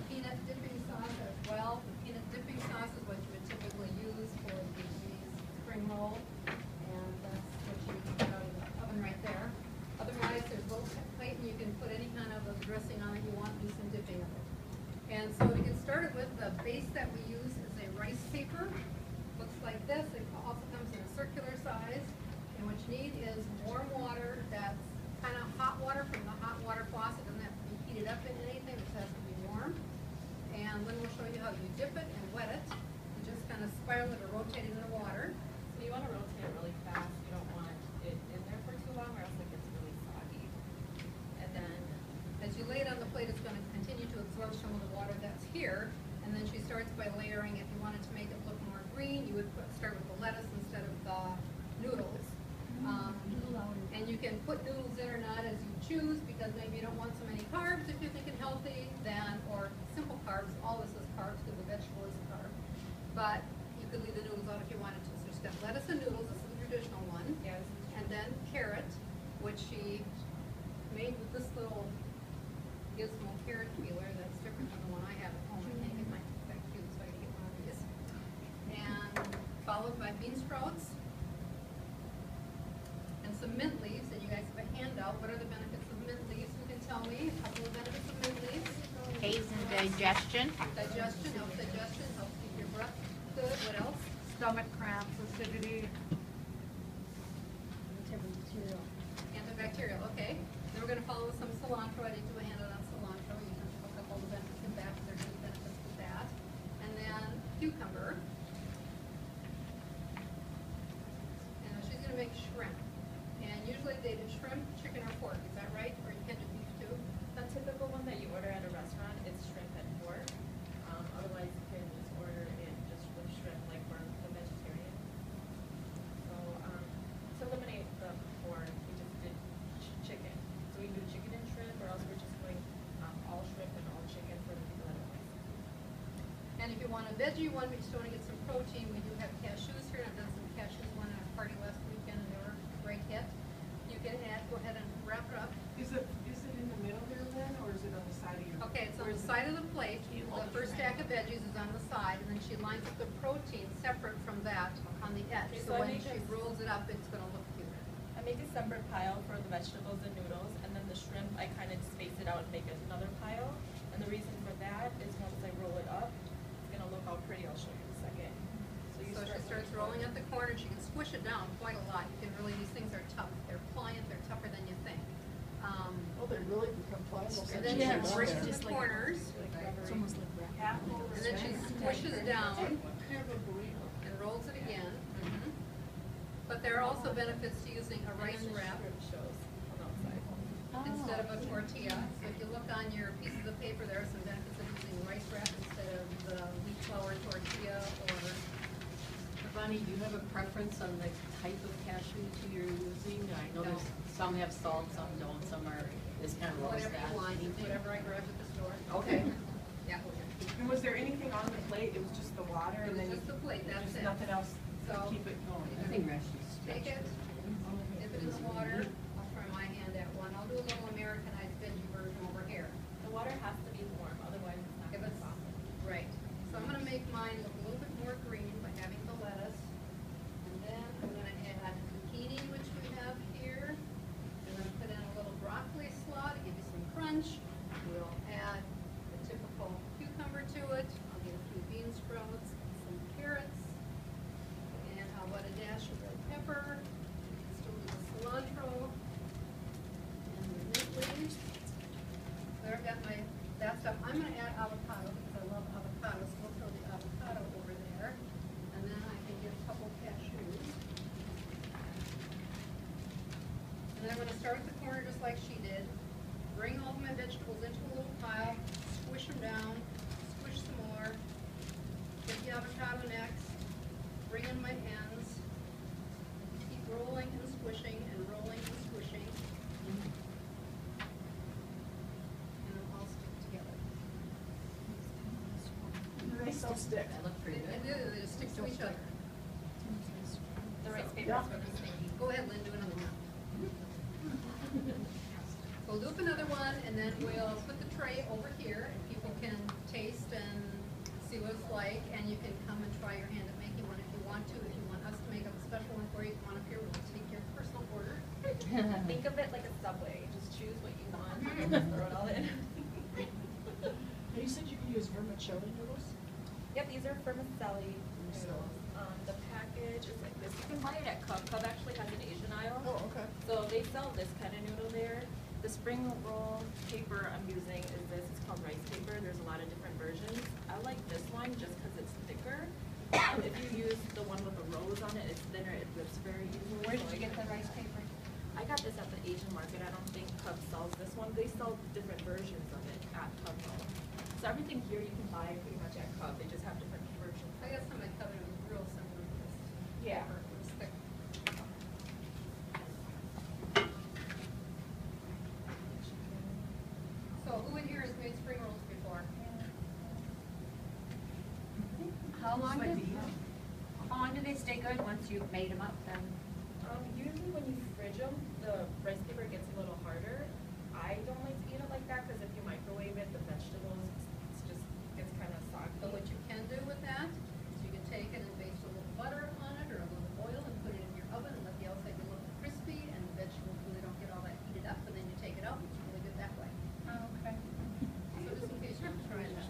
peanut dipping sauce as well. The peanut dipping sauce is what you would typically use for these spring roll, and that's what you get out of the oven right there. Otherwise, there's a little plate, and you can put any kind of a dressing on it you want, do some dipping of it. And so to get started with, the base that we use is a rice paper. Looks like this. It also comes in a circular size. And what you need is warm water that's kind of hot water from the hot water faucet. It doesn't have to be heated up in anything. It just has to be warm. And then we'll show you how you dip it and wet it. You just kind of spiral it or rotate it in the water. So you want to rotate it really fast. You don't want it in there for too long or else it gets really soggy. And then As you lay it on the plate, it's going to continue to absorb some of the water that's here. And then she starts by layering. If you wanted to make it look more green, you would start with the lettuce instead of the noodles. And you can put noodles in or not as you choose, because maybe you don't want so many carbs if you're thinking healthy, or simple carbs. All this is carbs because the vegetable is a carb. But you could leave the noodles out if you wanted to. So she's got lettuce and noodles. This is the traditional one. yes, And then carrot, which she made with this little gizmo carrot peeler that's different than the one I have at home. I can't get mine that cute, so I had to get one of these. And followed by bean sprouts and some mint leaves. And you guys have a handout. What are the benefits of mint leaves? Who can tell me a couple of benefits of mint leaves? Aids in digestion, Digestion, helps keep your breath good. What else? Stomach cramps, acidity. Antibacterial, okay. Then we're going to follow with some cilantro. I did do a handout on cilantro. You can look up all the benefits of that. There's some benefits with that. And then cucumber. And she's going to make shrimp. And usually they do shrimp, chicken, or pork. Is that right? Or you can do beef too? the typical one that you order at a restaurant is shrimp and pork. Otherwise, you can just order it just with shrimp, like for the vegetarian. So to eliminate the pork, we just did chicken. So we can do chicken and shrimp, or else we're just doing all shrimp and all chicken for the people that don't like it. And if you want a veggie one, but you still want to get some protein, we do have cashews here. I've done some cashews one at a party last weekend, and they were a great hit. You can go ahead and wrap it up. Is it in the middle there then, or is it on the side of your? Okay, it's on the side of the plate. The first stack of veggies is on the side, and then she lines up the protein separate from that on the edge. Okay, So so I when make she this- rolls it up, it's going to look cuter. I make a separate pile for the vegetables and noodles, and then the shrimp, I kind of space it out and make another pile. And the reason for that is once I roll it up, it's gonna look all pretty. I'll show you in a second. So she starts rolling up the corner. She can squish it down quite a lot. You can really, these things are tough. They're pliant. They're tougher than you think. Oh, they really become pliable. And then Yeah. she breaks the Just like corners, it's almost like wrap. and then she squishes down Kind of a burrito. and rolls it again. But there are also benefits to using a rice And then the wrap shrimp shows on the outside. instead of a tortilla. So if you look on your pieces of paper, there are some benefits of using rice wrap instead of the wheat flour tortilla or. Bonnie, do you have a preference on the type of cashews you're using? I know there's, some have salt, some don't, some are this kind of roast Whatever you want, whatever I grabbed at the store. Okay. Yeah. And was there anything on the plate? It was just the water It and was then just the plate, that's just it. nothing else to So- keep it going? I think Rashi's Take it, dip it in the water. I'll try my hand at one. I'll do a little Americanized veggie version over here. The water has to be warm, otherwise it's not If gonna it's, soften. right. So I'm gonna make mine look a little bit more green by having the lettuce. And then I'm gonna add zucchini, which we have here. I'm gonna put in a little broccoli slaw to give you some crunch. We'll add the typical cucumber to it. I'll get a few bean sprouts, some carrots. And how about a dash of red pepper, still do the cilantro, and the mint leaves. There I've got that stuff. I'm gonna add avocado because I love avocado, so we'll throw the avocado over there. And then I can get a couple cashews. And then I'm gonna start at the corner just like she did. Bring all my vegetables into a little pile, squish them down, squish some more. Get the avocado next. Bring in my ends, keep rolling and squishing and rolling and squishing. And it'll all stick together. They still stick. That looked pretty And good. they just stick to each other. The rice paper Yeah. is what it's making. Go ahead, Lynn, do another one. We'll do up another one, and then we'll put the tray over here, and people can taste and see what it's like, and you can come and try your hand at making one if you want to. If you want us to make up a special one for you, come on up here, we'll take your personal order. Think of it like a Subway. Just choose what you want and just throw it all in. You said you could use vermicelli noodles? Yep, these are vermicelli noodles. The package is like this. You can buy it at Cub. Cub actually has an Asian aisle. Oh, okay. So they sell this kind of noodle there. The spring roll paper I'm using is this. It's called rice paper. There's a lot of different versions. I like this one just because it's thicker. If you use the one with the rose on it, it's thinner. It rips very easily. Where did you get the rice paper? I got this at the Asian market. I don't think Cub sells this one. They sell different versions of it at Cub though. So everything here you can buy pretty much at Cub. They just have different versions. I got some I covered, it was real similar to this. Yeah. Paper. It was thick. So who in here has made spring rolls before? How long do they stay good once you've made them up then? Usually when you fridge them, the rice paper gets a little harder. I don't like to eat it like that because if you microwave it, the vegetables just gets kind of soggy. But what you can do with that is you can take it and baste a little butter on it or a little oil and put it in your oven and let the outside get a little crispy and the vegetables really don't get all that heated up, and then you take it out and it's really good that way. Okay. So just in case you're trying that.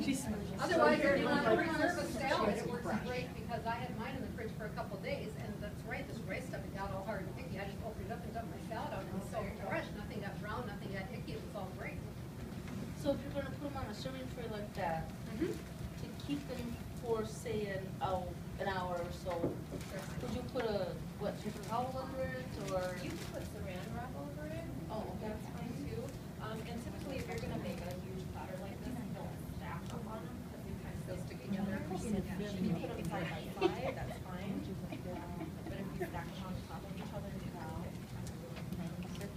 She's. Otherwise, if you want to preserve a salad, it works great because I had mine in the fridge for a couple days, and that's right, this rice stuff, it got all hard and icky. I just opened it up and dumped my salad out, and it was so fresh, nothing got brown, nothing got icky, it was all great. So if you're gonna put them on a serving tray like that, to keep them for say an hour or so, would you put a paper towel under it or? You can put saran wrap over it. Oh, okay. That's fine too. And typically if you're gonna make a huge platter like this, you don't stack up on them because they kind of go stick together. If you put them side by side, that's fine. But if you stack them on top of each other, they don't stick.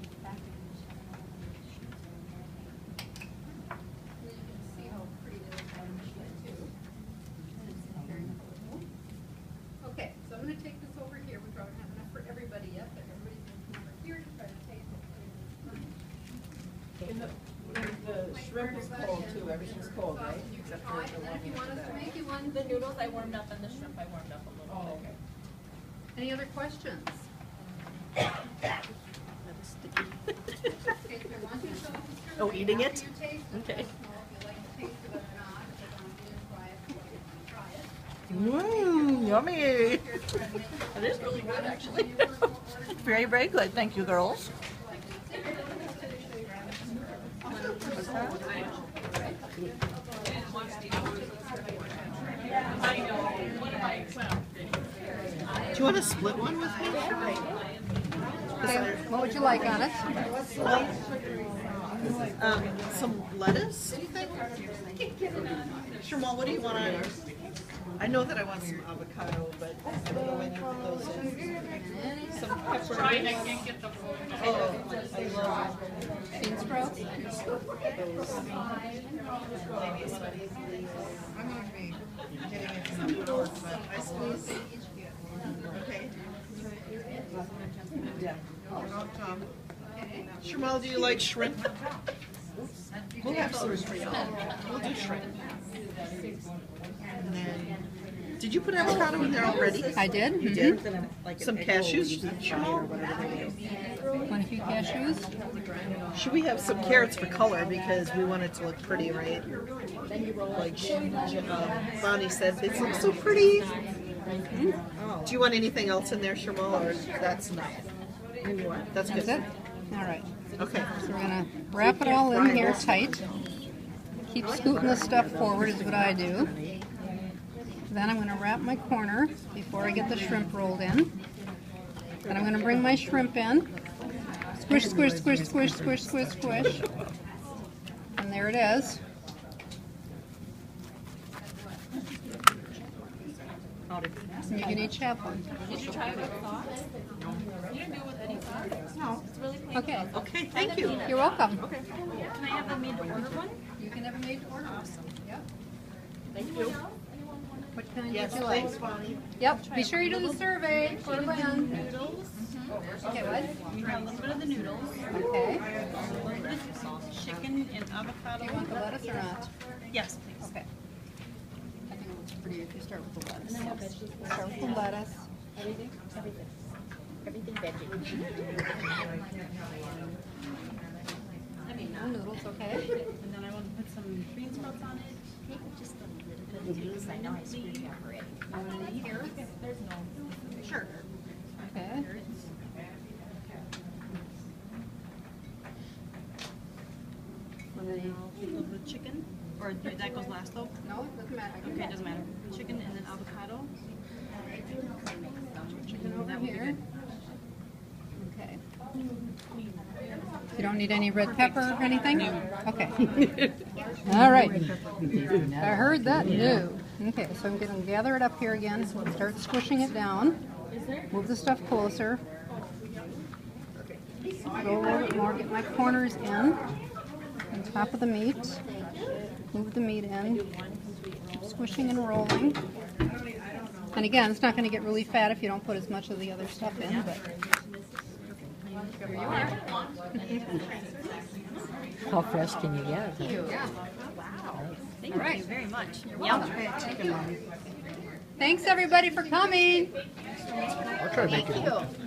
Well, you can see how pretty it is on the sheet too. Okay, so I'm gonna take this over here, we probably don't have enough for everybody yet, but everybody's gonna come over here to try to taste it. And the shrimp is cold too, everything's cold, right? You can Except try, for and the then one if you in want us to back. make you one. The noodles I warmed up and the shrimp I warmed up a little Oh, bit. okay. Any other questions? Okay, if you want to show us the Oh, survey eating after it? you taste it, Okay. let us know if you like the taste of it or not, if you don't get it, try it, if you want to try it. Yummy. Here, try to make it. It is really good, actually. Your personal order. Very, very good. Thank you, girls. Do you want to split one with me? Okay, what would you like on it? Some lettuce, you think? Shermal, what do you want on yours? I know that I want some avocado, but I don't know when I put those in. Some pepper. Oh, I love Bean sprouts? I'm going to be getting it in the hour, but I suppose. Okay. Yeah. Shermal, do you like shrimp? We'll have some for y'all. We'll do shrimp. And then, did you put avocado in there already? I did. You did? Some cashews, Shermal? Want a few cashews? Should we have some carrots for color because we want it to look pretty, right? Like Bonnie said, they look so pretty. Do you want anything else in there, Shermal, or that's enough? That's good. That's it? All right. Okay. So we're gonna wrap it all in here tight. Keep scooting the stuff forward is what I do. Then I'm gonna wrap my corner before I get the shrimp rolled in. Then I'm gonna bring my shrimp in. Squish, squish, squish, squish, squish, squish, squish. And there it is. And you can each have one. Did you try it with sauce? You didn't do it with any sauce? No. It's really plain. Okay. Okay, thank you. You're welcome. Okay. Can I have the made to order one? You can have a made to order. Yep. Thank you. What kind Yes, would you like? thanks, Bonnie. Yep. Be sure you do the survey for Lynn. Noodles. Okay, what? Try a little bit of the noodles. Okay. A little bit of sauce. chicken and Do avocado. you want the lettuce or not? Yes, please. Okay. I think it looks pretty if you start with the lettuce. Start with the lettuce. Everything veggie. No noodles, okay? And then I want to put some green sprouts on it. Just a little bit, because I know I screwed you up already. You want any carrots? There's no. Sure. Okay. And then a little bit of chicken, or that goes last though? No, it doesn't matter. Okay, it doesn't matter. Chicken and then avocado. Chicken over That would be here. good. Okay. You don't need any red pepper or anything? Okay. All right. I heard that, no. Okay, so I'm gonna gather it up here again, start squishing it down. Move the stuff closer. Go a little bit more, get my corners in, on top of the meat. Move the meat in. Keep squishing and rolling. And again, it's not gonna get really fat if you don't put as much of the other stuff in, but here you are. How fresh can you get? Yeah. Thank All right. you very much. You're welcome. welcome. Thanks, everybody, for coming. I'll try to make it.